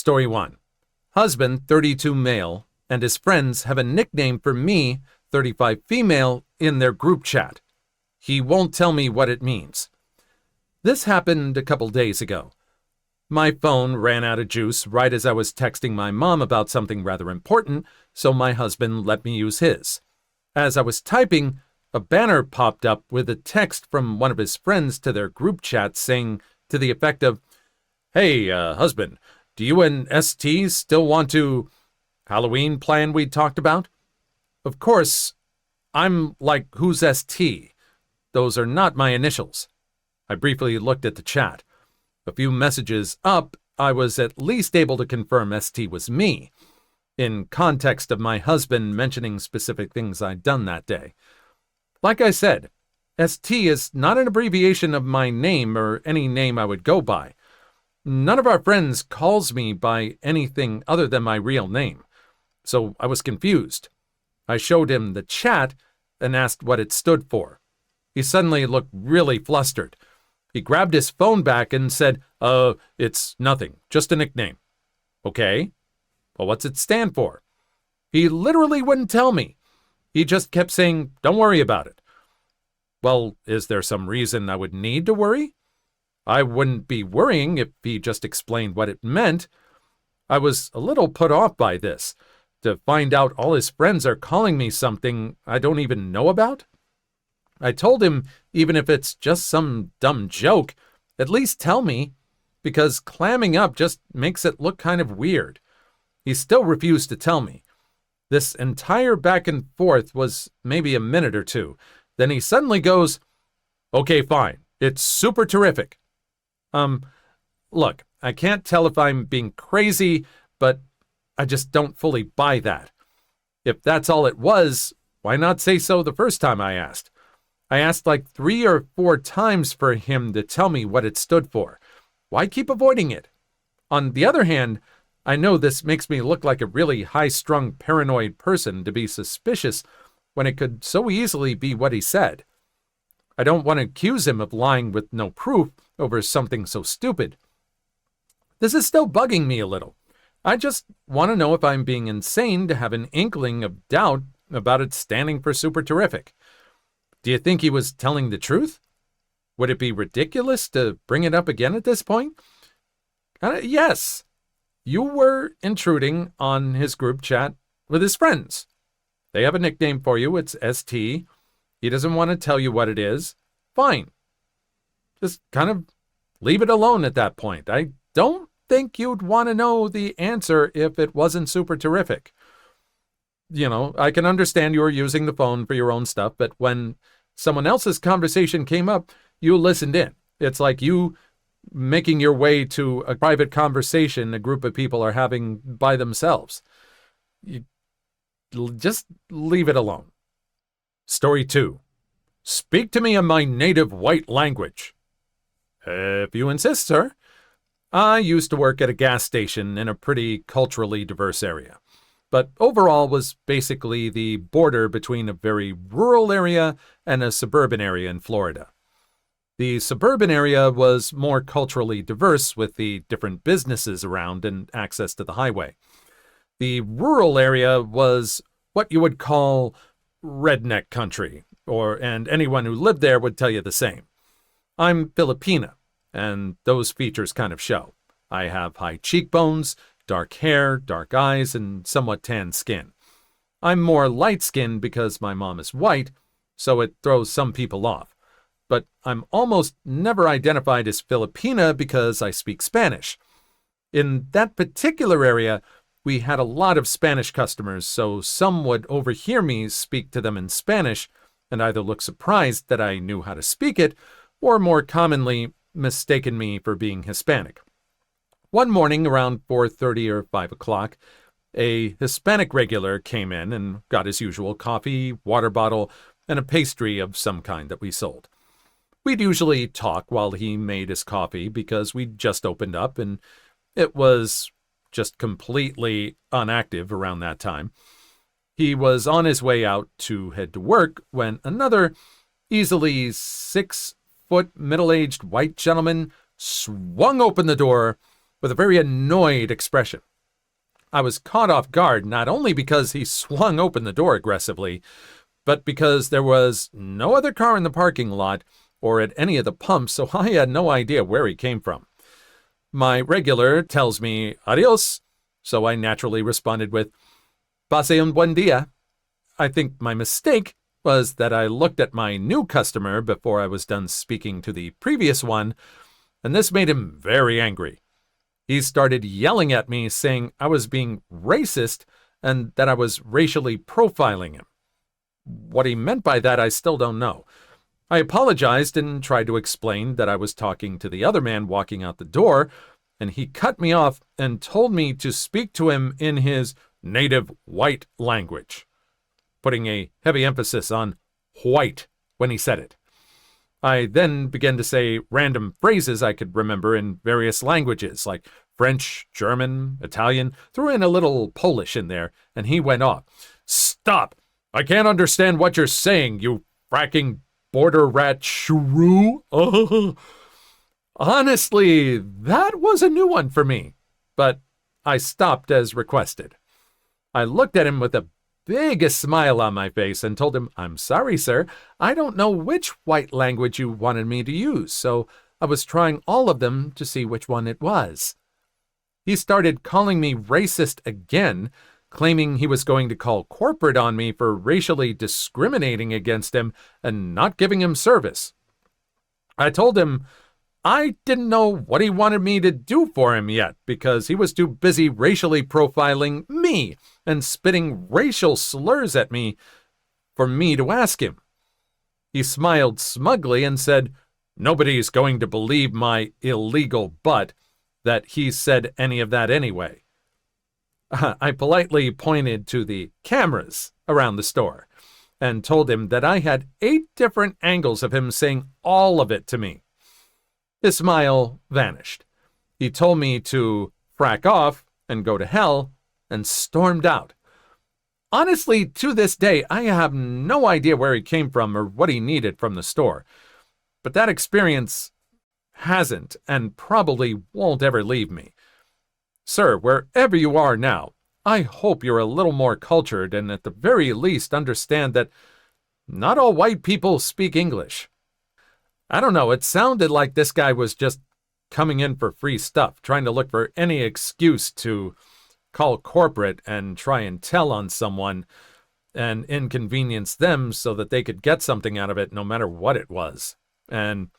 Story 1. Husband, 32 male, and his friends have a nickname for me, 35 female, in their group chat. He won't tell me what it means. This happened a couple days ago. My phone ran out of juice right as I was texting my mom about something rather important, so my husband let me use his. As I was typing, a banner popped up with a text from one of his friends to their group chat saying to the effect of, "Hey, husband, do you and ST still want to Halloween plan we talked about?" Of course, I'm like, who's ST? Those are not my initials. I briefly looked at the chat. A few messages up, I was at least able to confirm ST was me, in context of my husband mentioning specific things I'd done that day. Like I said, ST is not an abbreviation of my name or any name I would go by. None of our friends calls me by anything other than my real name, so I was confused. I showed him the chat and asked what it stood for. He suddenly looked really flustered. He grabbed his phone back and said, it's nothing, just a nickname." "Okay. Well, what's it stand for?" He literally wouldn't tell me. He just kept saying, "Don't worry about it." Well, is there some reason I would need to worry? I wouldn't be worrying if he just explained what it meant. I was a little put off by this, to find out all his friends are calling me something I don't even know about. I told him, even if it's just some dumb joke, at least tell me, because clamming up just makes it look kind of weird. He still refused to tell me. This entire back and forth was maybe a minute or two. Then he suddenly goes, "Okay, fine. It's super terrific." Look, I can't tell if I'm being crazy, but I just don't fully buy that. If that's all it was, why not say so the first time I asked? I asked like 3 or 4 times for him to tell me what it stood for. Why keep avoiding it? On the other hand, I know this makes me look like a really high-strung paranoid person to be suspicious when it could so easily be what he said. I don't want to accuse him of lying with no proof over something so stupid. This is still bugging me a little. I just want to know if I'm being insane to have an inkling of doubt about it standing for super terrific. Do you think he was telling the truth? Would it be ridiculous to bring it up again at this point? Yes. You were intruding on his group chat with his friends. They have a nickname for you. It's ST. He doesn't want to tell you what it is. Fine. Just kind of leave it alone at that point. I don't think you'd want to know the answer if it wasn't super terrific. You know, I can understand you were using the phone for your own stuff, but when someone else's conversation came up, you listened in. It's like you making your way to a private conversation a group of people are having by themselves. You just leave it alone. Story 2. Speak to me in my native white language. If you insist, sir. I used to work at a gas station in a pretty culturally diverse area, but overall was basically the border between a very rural area and a suburban area in Florida. The suburban area was more culturally diverse with the different businesses around and access to the highway. The rural area was what you would call redneck country, and anyone who lived there would tell you the same. I'm Filipina, and those features kind of show. I have high cheekbones, dark hair, dark eyes, and somewhat tan skin. I'm more light-skinned because my mom is white, so it throws some people off. But I'm almost never identified as Filipina because I speak Spanish. In that particular area, we had a lot of Spanish customers, so some would overhear me speak to them in Spanish and either look surprised that I knew how to speak it, or more commonly, mistaken me for being Hispanic. One morning around 4:30 or 5 o'clock, a Hispanic regular came in and got his usual coffee, water bottle, and a pastry of some kind that we sold. We'd usually talk while he made his coffee because we'd just opened up and it was just completely inactive around that time. He was on his way out to head to work when another easily 6-foot middle-aged white gentleman swung open the door with a very annoyed expression. I was caught off guard not only because he swung open the door aggressively, but because there was no other car in the parking lot or at any of the pumps, so I had no idea where he came from. My regular tells me adios, so I naturally responded with pase un buen día. I think my mistake was that I looked at my new customer before I was done speaking to the previous one, and this made him very angry. He started yelling at me, saying I was being racist and that I was racially profiling him. What he meant by that, I still don't know. I apologized and tried to explain that I was talking to the other man walking out the door, and he cut me off and told me to speak to him in his native white language, putting a heavy emphasis on white when he said it. I then began to say random phrases I could remember in various languages, like French, German, Italian, threw in a little Polish in there, and he went off. Stop! I can't understand what you're saying, you fracking border rat shrew. Honestly, that was a new one for me, but I stopped as requested. I looked at him with the biggest smile on my face and told him, I'm sorry, sir, I don't know which white language you wanted me to use, so I was trying all of them to see which one it was. He started calling me racist again, claiming he was going to call corporate on me for racially discriminating against him and not giving him service. I told him I didn't know what he wanted me to do for him yet because he was too busy racially profiling me and spitting racial slurs at me for me to ask him. He smiled smugly and said, nobody's going to believe my illegal butt that he said any of that anyway. I politely pointed to the cameras around the store and told him that I had 8 different angles of him saying all of it to me. His smile vanished. He told me to frack off and go to hell and stormed out. Honestly, to this day, I have no idea where he came from or what he needed from the store. But that experience hasn't and probably won't ever leave me. Sir, wherever you are now, I hope you're a little more cultured and at the very least understand that not all white people speak English. I don't know, it sounded like this guy was just coming in for free stuff, trying to look for any excuse to call corporate and try and tell on someone and inconvenience them so that they could get something out of it no matter what it was. And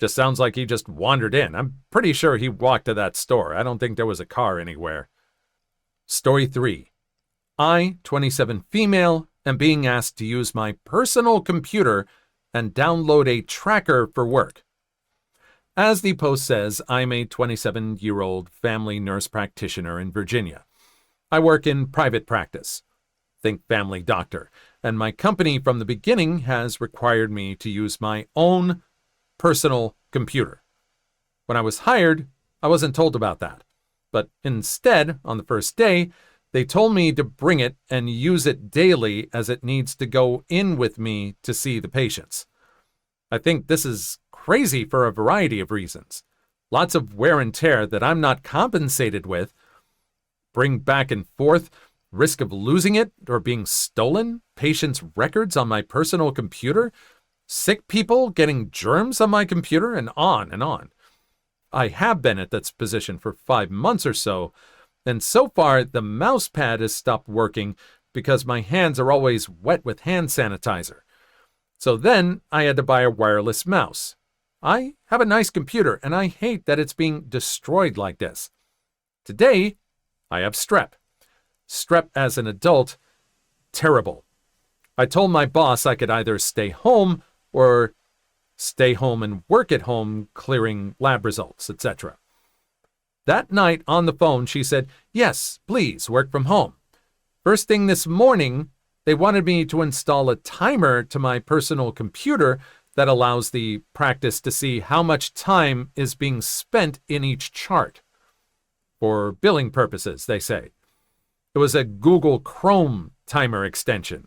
just sounds like he just wandered in. I'm pretty sure he walked to that store. I don't think there was a car anywhere. Story 3. I, 27 female, am being asked to use my personal computer and download a tracker for work. As the post says, I'm a 27-year-old family nurse practitioner in Virginia. I work in private practice. Think family doctor. And my company from the beginning has required me to use my own personal computer. When I was hired, I wasn't told about that. But instead, on the first day, they told me to bring it and use it daily as it needs to go in with me to see the patients. I think this is crazy for a variety of reasons. Lots of wear and tear that I'm not compensated with. Bring back and forth, risk of losing it or being stolen, patients' records on my personal computer, sick people getting germs on my computer, and on and on. I have been at this position for 5 months or so, and so far the mouse pad has stopped working because my hands are always wet with hand sanitizer. So then I had to buy a wireless mouse. I have a nice computer, and I hate that it's being destroyed like this. Today, I have strep. Strep as an adult, terrible. I told my boss I could either stay home or stay home and work at home clearing lab results, etc. That night on the phone, she said, yes, please work from home. First thing this morning, they wanted me to install a timer to my personal computer that allows the practice to see how much time is being spent in each chart. For billing purposes, they say. It was a Google Chrome timer extension.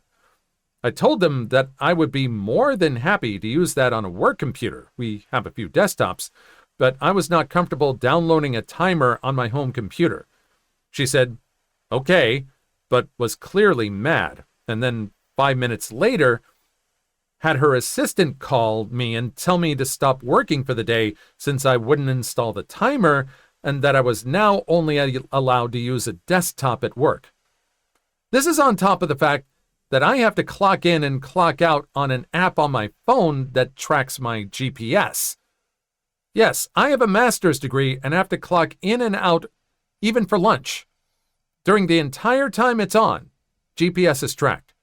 I told them that I would be more than happy to use that on a work computer. We have a few desktops, but I was not comfortable downloading a timer on my home computer. She said, okay, but was clearly mad, and then 5 minutes later, had her assistant call me and tell me to stop working for the day since I wouldn't install the timer and that I was now only allowed to use a desktop at work. This is on top of the fact that I have to clock in and clock out on an app on my phone that tracks my GPS. Yes, I have a master's degree and have to clock in and out even for lunch. During the entire time it's on, GPS is tracked.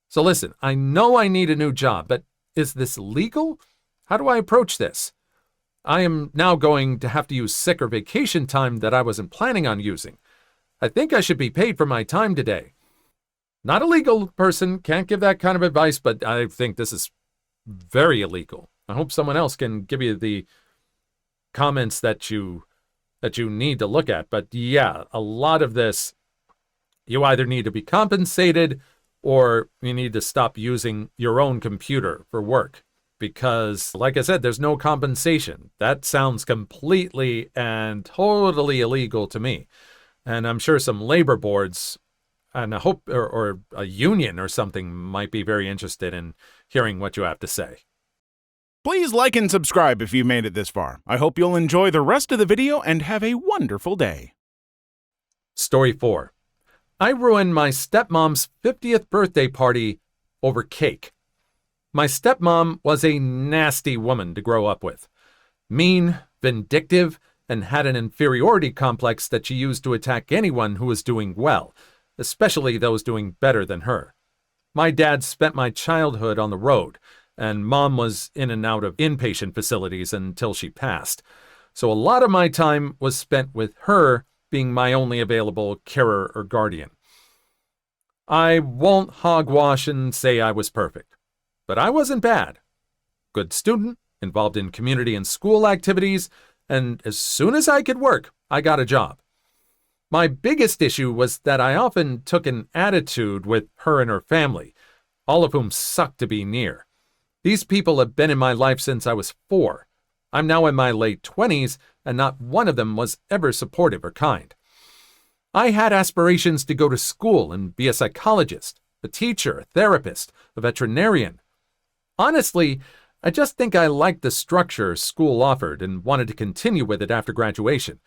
So listen, I know I need a new job, but is this legal? How do I approach this? I am now going to have to use sick or vacation time that I wasn't planning on using. I think I should be paid for my time today. Not a legal person, can't give that kind of advice, but I think this is very illegal. I hope someone else can give you the comments that you need to look at. But yeah, a lot of this, you either need to be compensated or you need to stop using your own computer for work. Because, like I said, there's no compensation. That sounds completely and totally illegal to me. And I'm sure some labor boards, and I hope, or a union or something might be very interested in hearing what you have to say. Please like and subscribe if you've made it this far. I hope you'll enjoy the rest of the video and have a wonderful day. Story 4. I ruined my stepmom's 50th birthday party over cake. My stepmom was a nasty woman to grow up with. Mean, vindictive, and had an inferiority complex that she used to attack anyone who was doing well, especially those doing better than her. My dad spent my childhood on the road, and Mom was in and out of inpatient facilities until she passed. So a lot of my time was spent with her being my only available carer or guardian. I won't hogwash and say I was perfect, but I wasn't bad. Good student, involved in community and school activities, and as soon as I could work, I got a job. My biggest issue was that I often took an attitude with her and her family, all of whom sucked to be near. These people have been in my life since I was 4. I'm now in my late 20s, and not one of them was ever supportive or kind. I had aspirations to go to school and be a psychologist, a teacher, a therapist, a veterinarian. Honestly, I just think I liked the structure school offered and wanted to continue with it after graduation.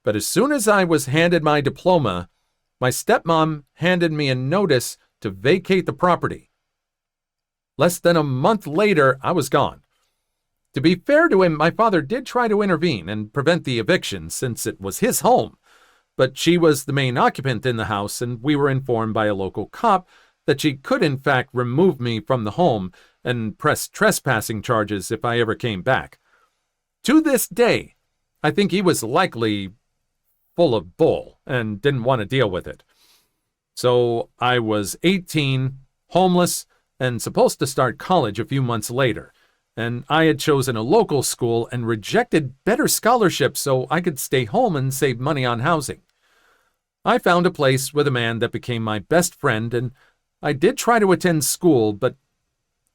But as soon as I was handed my diploma, my stepmom handed me a notice to vacate the property. Less than a month later, I was gone. To be fair to him, my father did try to intervene and prevent the eviction since it was his home. But she was the main occupant in the house, and we were informed by a local cop that she could in fact remove me from the home and press trespassing charges if I ever came back. To this day, I think he was likely full of bull and didn't want to deal with it. So I was 18, homeless, and supposed to start college a few months later, and I had chosen a local school and rejected better scholarships so I could stay home and save money on housing. I found a place with a man that became my best friend, and I did try to attend school, but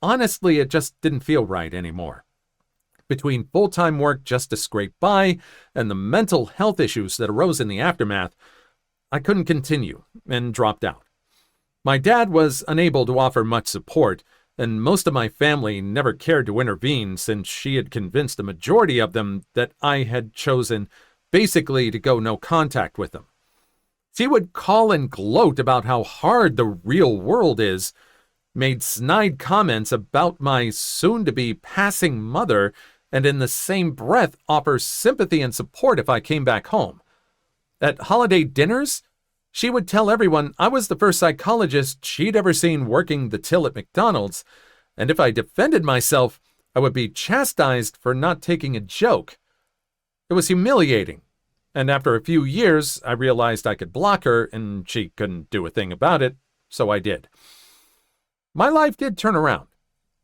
honestly, it just didn't feel right anymore. Between full-time work just to scrape by and the mental health issues that arose in the aftermath, I couldn't continue and dropped out. My dad was unable to offer much support, and most of my family never cared to intervene since she had convinced the majority of them that I had chosen basically to go no contact with them. She would call and gloat about how hard the real world is, made snide comments about my soon-to-be passing mother, and in the same breath offer sympathy and support if I came back home. At holiday dinners, she would tell everyone I was the first psychologist she'd ever seen working the till at McDonald's, and if I defended myself, I would be chastised for not taking a joke. It was humiliating, and after a few years, I realized I could block her, and she couldn't do a thing about it, so I did. My life did turn around.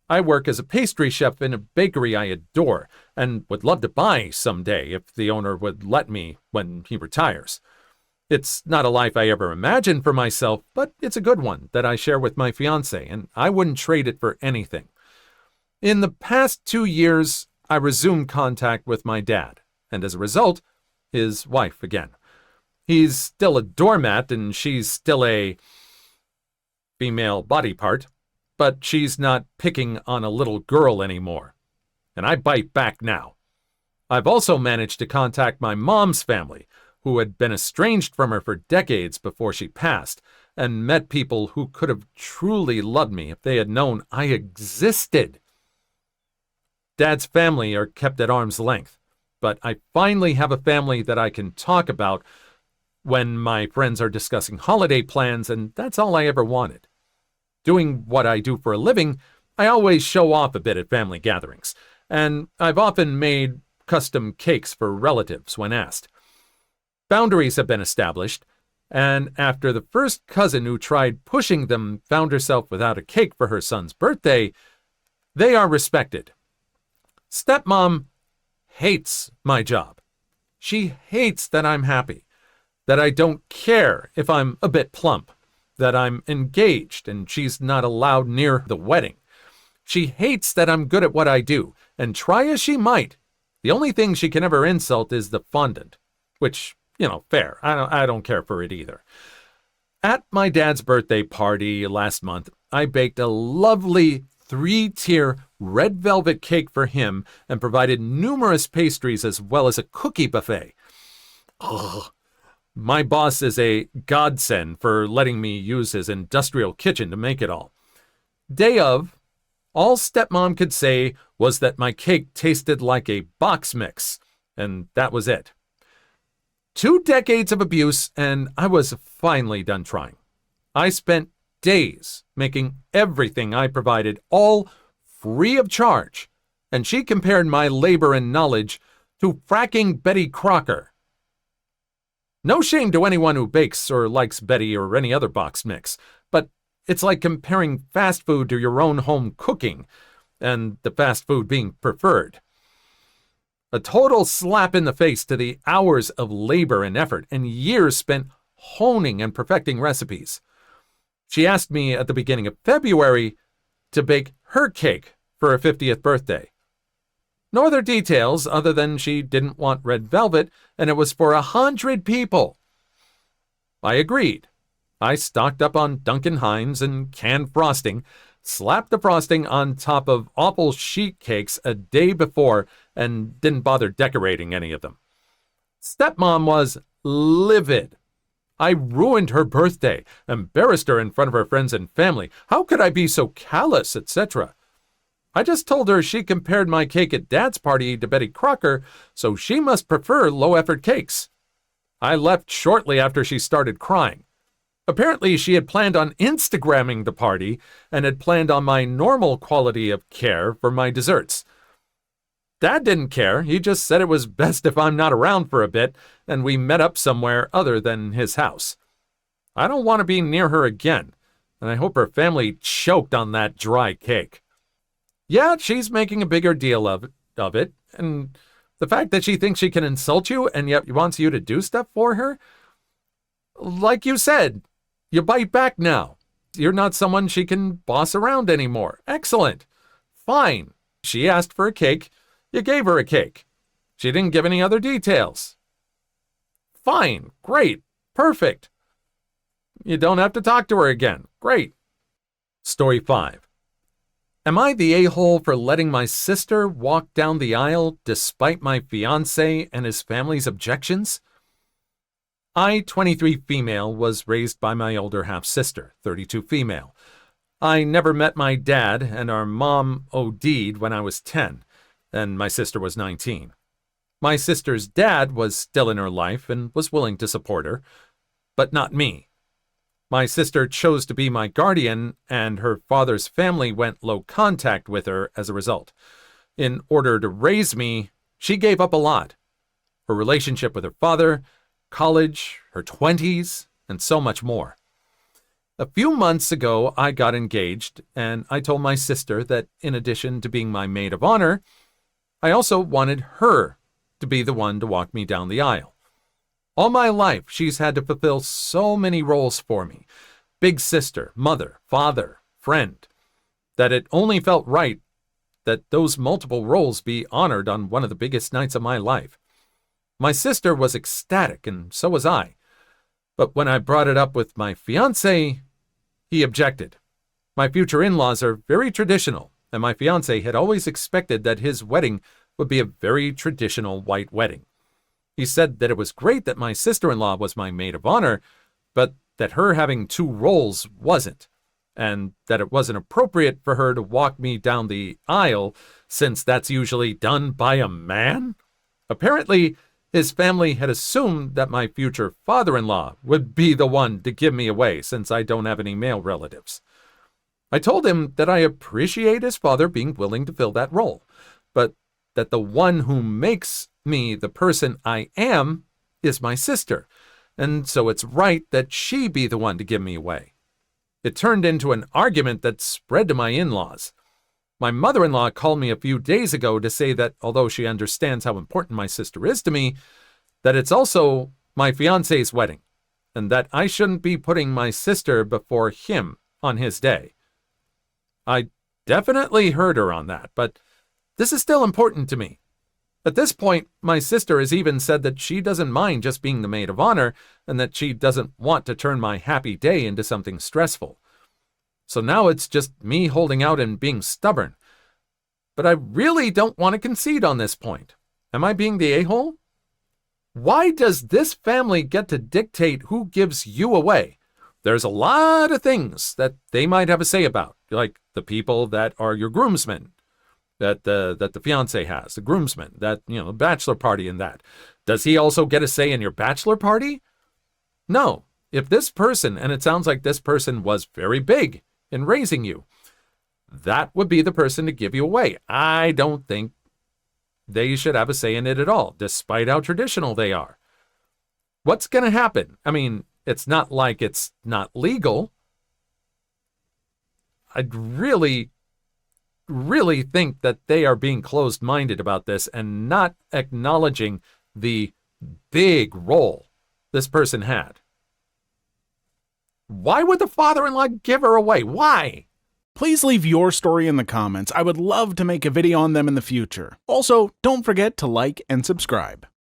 I work as a pastry chef in a bakery I adore, and would love to buy someday if the owner would let me when he retires. It's not a life I ever imagined for myself, but it's a good one that I share with my fiancé, and I wouldn't trade it for anything. In the past 2 years, I resumed contact with my dad, and as a result, his wife again. He's still a doormat, and she's still a female body part, but she's not picking on a little girl anymore. And I bite back now. I've also managed to contact my mom's family, who had been estranged from her for decades before she passed, and met people who could have truly loved me if they had known I existed. Dad's family are kept at arm's length, but I finally have a family that I can talk about when my friends are discussing holiday plans, and that's all I ever wanted. Doing what I do for a living, I always show off a bit at family gatherings, and I've often made custom cakes for relatives when asked. Boundaries have been established, and after the first cousin who tried pushing them found herself without a cake for her son's birthday, they are respected. Stepmom hates my job. She hates that I'm happy, that I don't care if I'm a bit plump, that I'm engaged and she's not allowed near the wedding. She hates that I'm good at what I do, and try as she might, the only thing she can ever insult is the fondant, which, fair. I don't care for it either. At my dad's birthday party last month, I baked a lovely 3-tier red velvet cake for him and provided numerous pastries as well as a cookie buffet. Ugh. My boss is a godsend for letting me use his industrial kitchen to make it all. Day of, all Stepmom could say was that my cake tasted like a box mix, and that was it. 2 decades of abuse, and I was finally done trying. I spent days making everything I provided, all free of charge, and she compared my labor and knowledge to fracking Betty Crocker. No shame to anyone who bakes or likes Betty or any other box mix, but it's like comparing fast food to your own home cooking, and the fast food being preferred. A total slap in the face to the hours of labor and effort and years spent honing and perfecting recipes. She asked me at the beginning of February to bake her cake for her 50th birthday. No other details other than she didn't want red velvet and it was for 100 people. I agreed. I stocked up on Duncan Hines and canned frosting, slapped the frosting on top of awful sheet cakes a day before, and didn't bother decorating any of them. Stepmom was livid. I ruined her birthday, embarrassed her in front of her friends and family. How could I be so callous, etc.? I just told her she compared my cake at Dad's party to Betty Crocker, so she must prefer low-effort cakes. I left shortly after she started crying. Apparently, she had planned on Instagramming the party and had planned on my normal quality of care for my desserts. Dad didn't care. He just said it was best if I'm not around for a bit, and we met up somewhere other than his house. I don't want to be near her again, and I hope her family choked on that dry cake. Yeah, she's making a bigger deal of it, and the fact that she thinks she can insult you and yet wants you to do stuff for her? Like you said, you bite back now. You're not someone she can boss around anymore. Excellent. Fine. She asked for a cake. You gave her a cake. She didn't give any other details. Fine. Great. Perfect. You don't have to talk to her again. Great. Story 5. Am I the a-hole for letting my sister walk down the aisle despite my fiancé and his family's objections? I, 23 female, was raised by my older half-sister, 32 female. I never met my dad, and our mom OD'd when I was 10, and my sister was 19. My sister's dad was still in her life and was willing to support her, but not me. My sister chose to be my guardian, and her father's family went low contact with her as a result. In order to raise me, she gave up a lot. Her relationship with her father, college, her 20s, and so much more. A few months ago, I got engaged, and I told my sister that in addition to being my maid of honor, I also wanted her to be the one to walk me down the aisle. All my life, she's had to fulfill so many roles for me. Big sister, mother, father, friend, that it only felt right that those multiple roles be honored on one of the biggest nights of my life. My sister was ecstatic, and so was I. But when I brought it up with my fiancé, he objected. My future in-laws are very traditional, and my fiancé had always expected that his wedding would be a very traditional white wedding. He said that it was great that my sister-in-law was my maid of honor, but that her having two roles wasn't, and that it wasn't appropriate for her to walk me down the aisle since that's usually done by a man. Apparently, his family had assumed that my future father-in-law would be the one to give me away since I don't have any male relatives. I told him that I appreciate his father being willing to fill that role, but that the one who makes me the person I am is my sister, and so it's right that she be the one to give me away. It turned into an argument that spread to my in-laws. My mother-in-law called me a few days ago to say that although she understands how important my sister is to me, that it's also my fiancé's wedding, and that I shouldn't be putting my sister before him on his day. I definitely heard her on that, but this is still important to me. At this point, my sister has even said that she doesn't mind just being the maid of honor, and that she doesn't want to turn my happy day into something stressful. So now it's just me holding out and being stubborn. But I really don't want to concede on this point. Am I being the a-hole? Why does this family get to dictate who gives you away? There's a lot of things that they might have a say about, like the people that are your groomsmen, that the fiancé has, the groomsmen, that, the bachelor party and that. Does he also get a say in your bachelor party? No. If this person, and it sounds like this person was very big in raising you, that would be the person to give you away. I don't think they should have a say in it at all, despite how traditional they are. What's going to happen? I mean, it's not like it's not legal. I'd really think that they are being closed-minded about this and not acknowledging the big role this person had. Why would the father-in-law give her away? Why? Please leave your story in the comments. I would love to make a video on them in the future. Also, don't forget to like and subscribe.